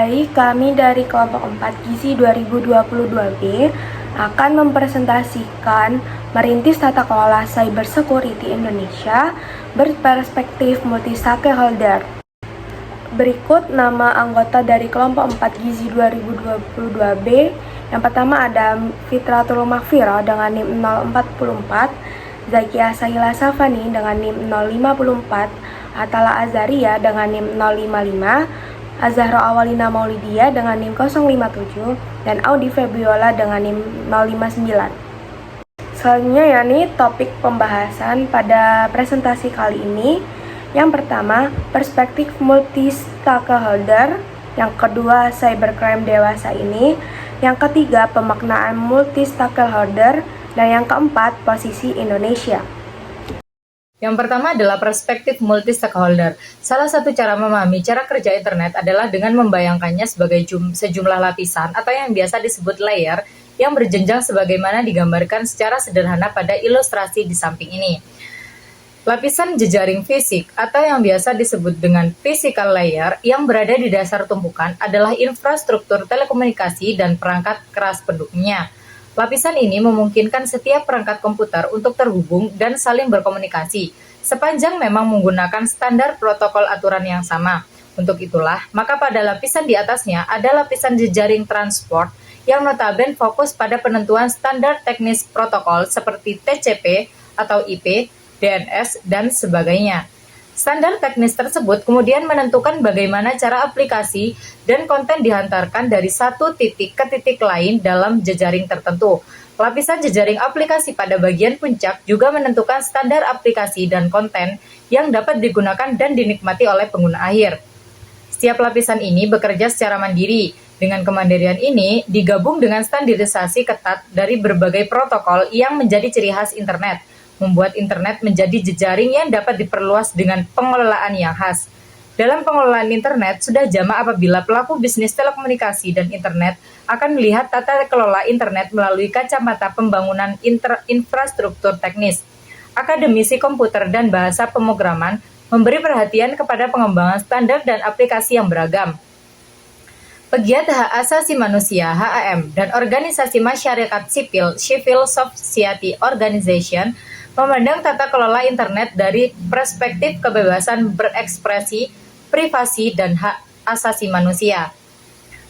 Baik, kami dari kelompok 4 Gizi 2022B akan mempresentasikan merintis tata kelola cyber security Indonesia berperspektif multi stakeholder. Berikut nama anggota dari kelompok 4 Gizi 2022B. Yang pertama ada Fitratul Maghfirah dengan NIM 044, Zakia Sahila Safani dengan NIM 054, Atala Azaria dengan NIM 055, Azahra Awalina Maulidia dengan NIM 057, dan Audi Febiola dengan NIM 059. Selanjutnya yakni topik pembahasan pada presentasi kali ini. Yang pertama, perspektif multi stakeholder. Yang kedua, cybercrime dewasa ini. Yang ketiga, pemaknaan multi stakeholder. Dan yang keempat, posisi Indonesia. Yang pertama adalah perspektif multi-stakeholder. Salah satu cara memahami cara kerja internet adalah dengan membayangkannya sebagai sejumlah lapisan atau yang biasa disebut layer yang berjenjang sebagaimana digambarkan secara sederhana pada ilustrasi di samping ini. Lapisan jejaring fisik atau yang biasa disebut dengan physical layer yang berada di dasar tumpukan adalah infrastruktur telekomunikasi dan perangkat keras pendukungnya. Lapisan ini memungkinkan setiap perangkat komputer untuk terhubung dan saling berkomunikasi, sepanjang memang menggunakan standar protokol aturan yang sama. Untuk itulah, maka pada lapisan di atasnya ada lapisan jejaring transport yang notabene fokus pada penentuan standar teknis protokol seperti TCP atau IP, DNS, dan sebagainya. Standar teknis tersebut kemudian menentukan bagaimana cara aplikasi dan konten dihantarkan dari satu titik ke titik lain dalam jejaring tertentu. Lapisan jejaring aplikasi pada bagian puncak juga menentukan standar aplikasi dan konten yang dapat digunakan dan dinikmati oleh pengguna akhir. Setiap lapisan ini bekerja secara mandiri. Dengan kemandirian ini digabung dengan standarisasi ketat dari berbagai protokol yang menjadi ciri khas internet, membuat internet menjadi jejaring yang dapat diperluas dengan pengelolaan yang khas. Dalam pengelolaan internet, sudah jamak apabila pelaku bisnis telekomunikasi dan internet akan melihat tata kelola internet melalui kacamata pembangunan infrastruktur teknis. Akademisi komputer dan bahasa pemrograman memberi perhatian kepada pengembangan standar dan aplikasi yang beragam. Pegiat hak asasi manusia (HAM) dan organisasi masyarakat sipil (Civil Society Organization) memandang tata kelola internet dari perspektif kebebasan berekspresi, privasi, dan hak asasi manusia.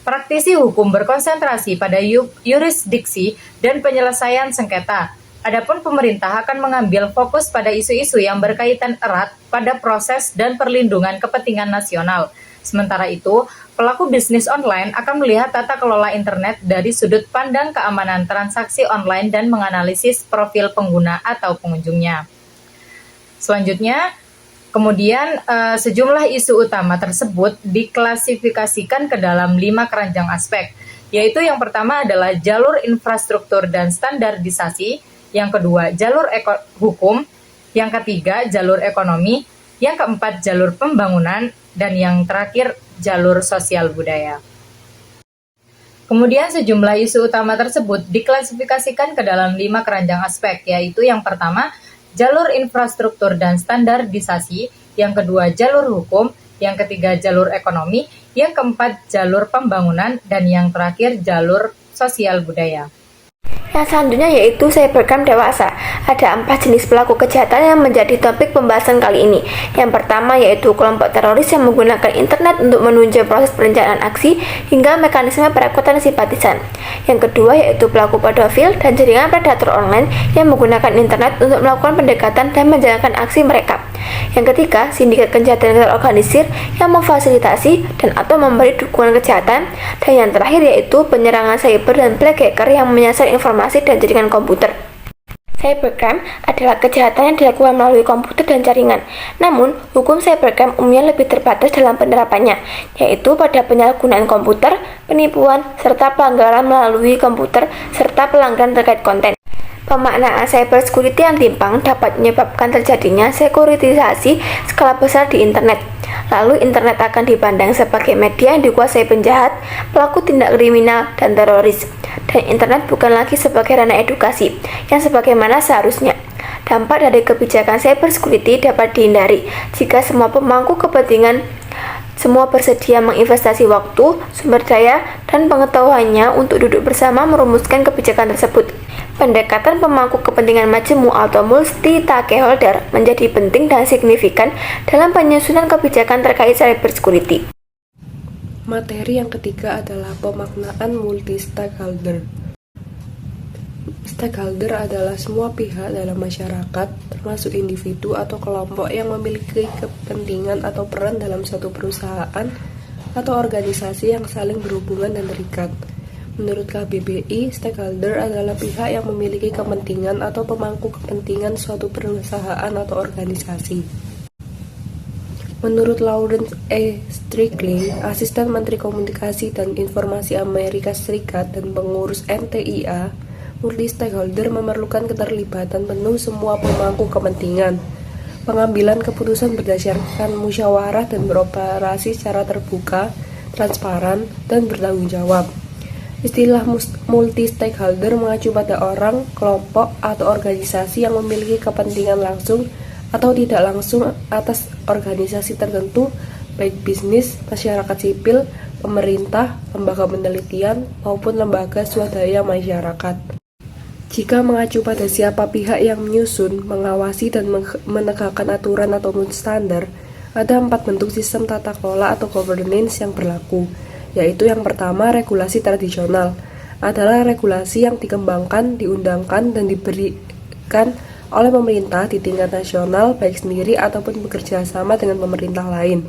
Praktisi hukum berkonsentrasi pada yurisdiksi dan penyelesaian sengketa. Adapun pemerintah akan mengambil fokus pada isu-isu yang berkaitan erat pada proses dan perlindungan kepentingan nasional. Sementara itu, pelaku bisnis online akan melihat tata kelola internet dari sudut pandang keamanan transaksi online dan menganalisis profil pengguna atau pengunjungnya. Selanjutnya, kemudian sejumlah isu utama tersebut diklasifikasikan ke dalam 5 keranjang aspek, yaitu yang pertama adalah jalur infrastruktur dan standarisasi, yang kedua jalur hukum, yang ketiga jalur ekonomi, yang keempat jalur pembangunan, dan yang terakhir jalur sosial budaya. Kemudian sejumlah isu utama tersebut diklasifikasikan ke dalam 5 keranjang aspek, yaitu yang pertama jalur infrastruktur dan standarisasi, yang kedua jalur hukum, yang ketiga jalur ekonomi, yang keempat jalur pembangunan, dan yang terakhir jalur sosial budaya. Yang selanjutnya yaitu cybercrime dewasa. Ada 4 jenis pelaku kejahatan yang menjadi topik pembahasan kali ini. Yang pertama yaitu kelompok teroris yang menggunakan internet untuk menunjang proses perencanaan aksi hingga mekanisme perekrutan simpatisan. Yang kedua yaitu pelaku pedofil dan jaringan predator online yang menggunakan internet untuk melakukan pendekatan dan menjalankan aksi mereka. Yang ketiga, sindikat kejahatan terorganisir yang memfasilitasi dan atau memberi dukungan kejahatan. Dan yang terakhir yaitu penyerangan cyber dan black hacker yang menyasar informasi dan jaringan komputer. Cybercrime adalah kejahatan yang dilakukan melalui komputer dan jaringan. Namun, hukum cybercrime umumnya lebih terbatas dalam penerapannya, yaitu pada penyalahgunaan komputer, penipuan, serta pelanggaran melalui komputer, serta pelanggaran terkait konten. Pemaknaan cybersecurity yang timpang dapat menyebabkan terjadinya sekuritisasi skala besar di internet. Lalu internet akan dipandang sebagai media yang dikuasai penjahat, pelaku tindak kriminal, dan teroris. Dan internet bukan lagi sebagai ranah edukasi, yang sebagaimana seharusnya. Dampak dari kebijakan cybersecurity dapat dihindari jika semua pemangku kepentingan Semua bersedia menginvestasi waktu, sumber daya, dan pengetahuannya untuk duduk bersama merumuskan kebijakan tersebut. Pendekatan pemangku kepentingan majemuk atau multi-stakeholder menjadi penting dan signifikan dalam penyusunan kebijakan terkait cybersecurity. Materi yang ketiga adalah pemaknaan multi-stakeholder. Stakeholder adalah semua pihak dalam masyarakat, termasuk individu atau kelompok yang memiliki kepentingan atau peran dalam suatu perusahaan atau organisasi yang saling berhubungan dan terikat. Menurut KBBI, stakeholder adalah pihak yang memiliki kepentingan atau pemangku kepentingan suatu perusahaan atau organisasi. Menurut Lawrence E. Strickling, asisten Menteri Komunikasi dan Informasi Amerika Serikat dan pengurus NTIA, multi-stakeholder memerlukan keterlibatan penuh semua pemangku kepentingan. Pengambilan keputusan berdasarkan musyawarah dan beroperasi secara terbuka, transparan, dan bertanggung jawab. Istilah multi-stakeholder mengacu pada orang, kelompok, atau organisasi yang memiliki kepentingan langsung atau tidak langsung atas organisasi tertentu, baik bisnis, masyarakat sipil, pemerintah, lembaga penelitian, maupun lembaga swadaya masyarakat. Jika mengacu pada siapa pihak yang menyusun, mengawasi, dan menegakkan aturan atau standar, ada 4 bentuk sistem tata kelola atau governance yang berlaku, yaitu yang pertama, regulasi tradisional, adalah regulasi yang dikembangkan, diundangkan, dan diberikan oleh pemerintah di tingkat nasional, baik sendiri ataupun bekerja sama dengan pemerintah lain.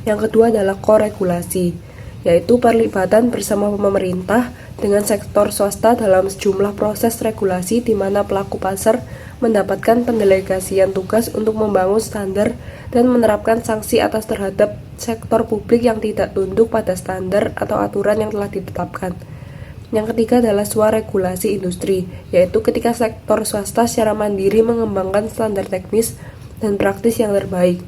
Yang kedua adalah koregulasi, yaitu perlibatan bersama pemerintah dengan sektor swasta dalam sejumlah proses regulasi di mana pelaku pasar mendapatkan pendelegasian tugas untuk membangun standar dan menerapkan sanksi atas terhadap sektor publik yang tidak tunduk pada standar atau aturan yang telah ditetapkan. Yang ketiga adalah swaregulasi industri, yaitu ketika sektor swasta secara mandiri mengembangkan standar teknis dan praktis yang terbaik.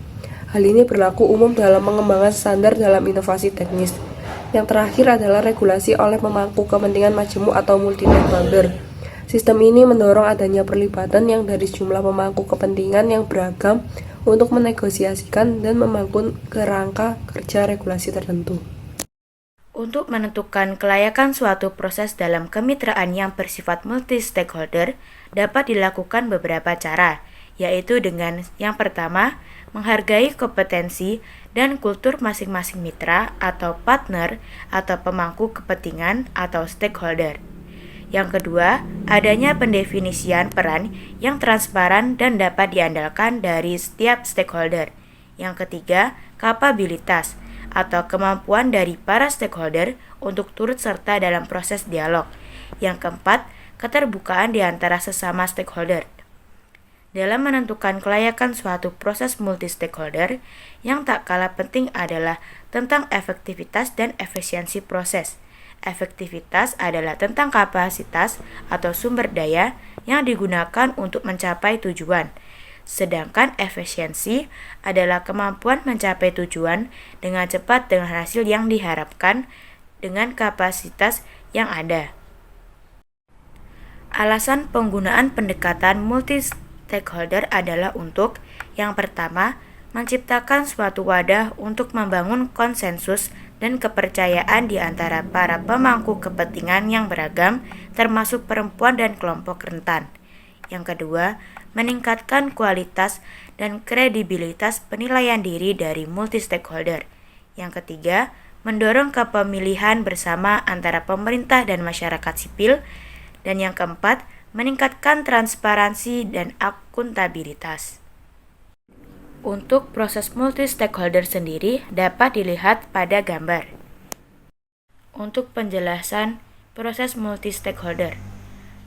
Hal ini berlaku umum dalam mengembangkan standar dalam inovasi teknis. Yang terakhir adalah regulasi oleh pemangku kepentingan majemuk atau multi-stakeholder. Sistem ini mendorong adanya perlibatan yang dari sejumlah pemangku kepentingan yang beragam untuk menegosiasikan dan membangun kerangka kerja regulasi tertentu. Untuk menentukan kelayakan suatu proses dalam kemitraan yang bersifat multi-stakeholder dapat dilakukan beberapa cara, yaitu dengan yang pertama, menghargai kompetensi dan kultur masing-masing mitra atau partner atau pemangku kepentingan atau stakeholder. Yang kedua, adanya pendefinisian peran yang transparan dan dapat diandalkan dari setiap stakeholder. Yang ketiga, kapabilitas atau kemampuan dari para stakeholder untuk turut serta dalam proses dialog. Yang keempat, keterbukaan di antara sesama stakeholder. Dalam menentukan kelayakan suatu proses multi-stakeholder, yang tak kalah penting adalah tentang efektivitas dan efisiensi proses. Efektivitas adalah tentang kapasitas atau sumber daya yang digunakan untuk mencapai tujuan. Sedangkan efisiensi adalah kemampuan mencapai tujuan dengan cepat dengan hasil yang diharapkan dengan kapasitas yang ada. Alasan penggunaan pendekatan multi-stakeholder adalah untuk yang pertama, menciptakan suatu wadah untuk membangun konsensus dan kepercayaan di antara para pemangku kepentingan yang beragam, termasuk perempuan dan kelompok rentan. Yang kedua, meningkatkan kualitas dan kredibilitas penilaian diri dari multi-stakeholder. Yang ketiga, mendorong kepemilihan bersama antara pemerintah dan masyarakat sipil. Dan yang keempat, meningkatkan transparansi dan akuntabilitas. Untuk proses multi-stakeholder sendiri dapat dilihat pada gambar. Untuk penjelasan proses multi-stakeholder,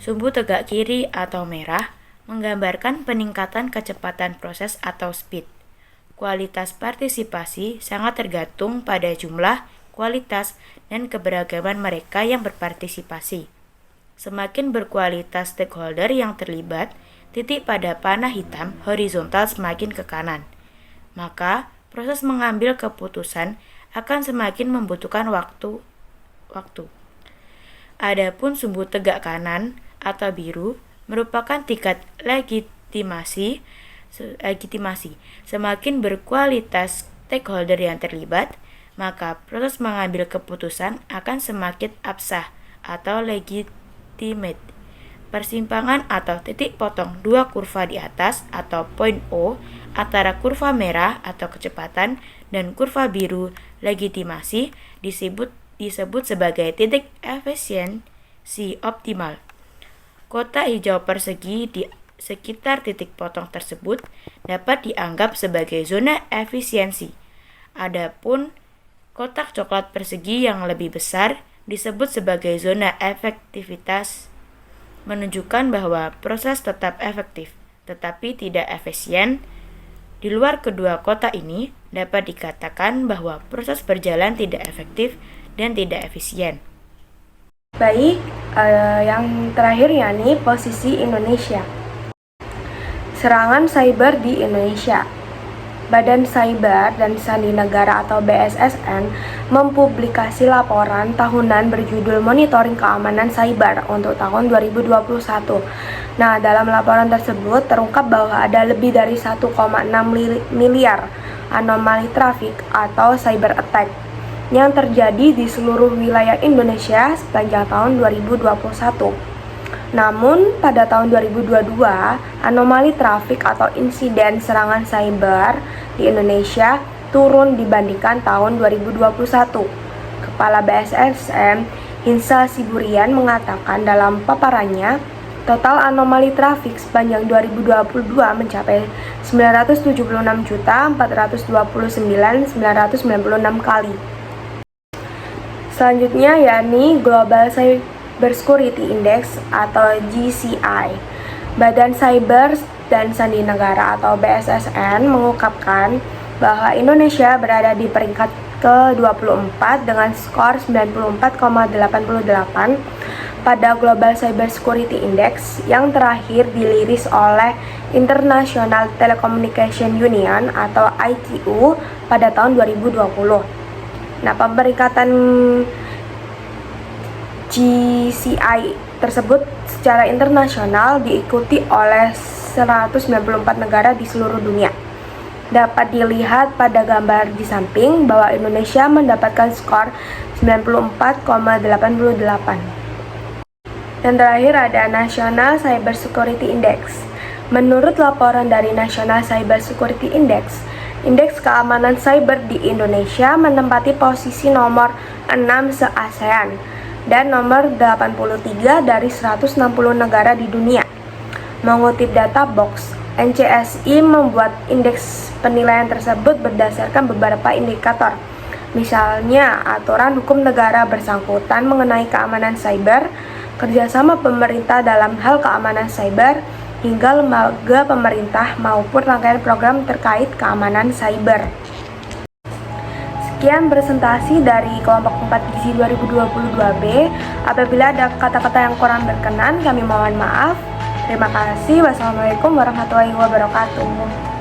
sumbu tegak kiri atau merah menggambarkan peningkatan kecepatan proses atau speed. Kualitas partisipasi sangat tergantung pada jumlah, kualitas, dan keberagaman mereka yang berpartisipasi. Semakin berkualitas stakeholder yang terlibat, titik pada panah hitam horizontal semakin ke kanan. Maka, proses mengambil keputusan akan semakin membutuhkan waktu. Adapun sumbu tegak kanan atau biru merupakan tingkat legitimasi. Semakin berkualitas stakeholder yang terlibat, maka proses mengambil keputusan akan semakin absah atau legitimate. Persimpangan atau titik potong dua kurva di atas atau point O antara kurva merah atau kecepatan dan kurva biru legitimasi disebut sebagai titik efisiensi optimal. Kotak hijau persegi di sekitar titik potong tersebut dapat dianggap sebagai zona efisiensi. Adapun kotak coklat persegi yang lebih besar disebut sebagai zona efektivitas, menunjukkan bahwa proses tetap efektif, tetapi tidak efisien. Di luar kedua kotak ini, dapat dikatakan bahwa proses berjalan tidak efektif dan tidak efisien. Baik, yang terakhir yakni posisi Indonesia. Serangan cyber di Indonesia. Badan Cyber dan Sandi Negara atau BSSN mempublikasi laporan tahunan berjudul Monitoring Keamanan Cyber untuk tahun 2021. Nah, dalam laporan tersebut terungkap bahwa ada lebih dari 1,6 miliar anomali trafik atau cyber attack yang terjadi di seluruh wilayah Indonesia sepanjang tahun 2021. Namun, pada tahun 2022, anomali trafik atau insiden serangan cyber di Indonesia turun dibandingkan tahun 2021. Kepala BSSN, Hinsa Siburian, mengatakan dalam paparannya, total anomali trafik sepanjang 2022 mencapai 976.429.996 kali. Selanjutnya yakni Global Cybersecurity Index atau GCI. Badan Cyber dan Sandi Negara atau BSSN mengungkapkan bahwa Indonesia berada di peringkat ke-24 dengan skor 94,88 pada Global Cybersecurity Index yang terakhir dirilis oleh International Telecommunication Union atau ITU pada tahun 2020. Nah, pemeringkatan GCI tersebut secara internasional diikuti oleh 194 negara di seluruh dunia. Dapat dilihat pada gambar di samping bahwa Indonesia mendapatkan skor 94,88. Dan terakhir ada National Cyber Security Index. Menurut laporan dari National Cyber Security Index, indeks keamanan cyber di Indonesia menempati posisi nomor 6 se-ASEAN dan nomor 83 dari 160 negara di dunia. Mengutip data Box, NCSI membuat indeks penilaian tersebut berdasarkan beberapa indikator. Misalnya, aturan hukum negara bersangkutan mengenai keamanan cyber, kerjasama pemerintah dalam hal keamanan cyber, hingga lembaga pemerintah maupun rangkaian program terkait keamanan cyber. Sekian presentasi dari kelompok 4 gizi 2022B. Apabila ada kata-kata yang kurang berkenan, kami mohon maaf. Terima kasih. Wassalamualaikum warahmatullahi wabarakatuh.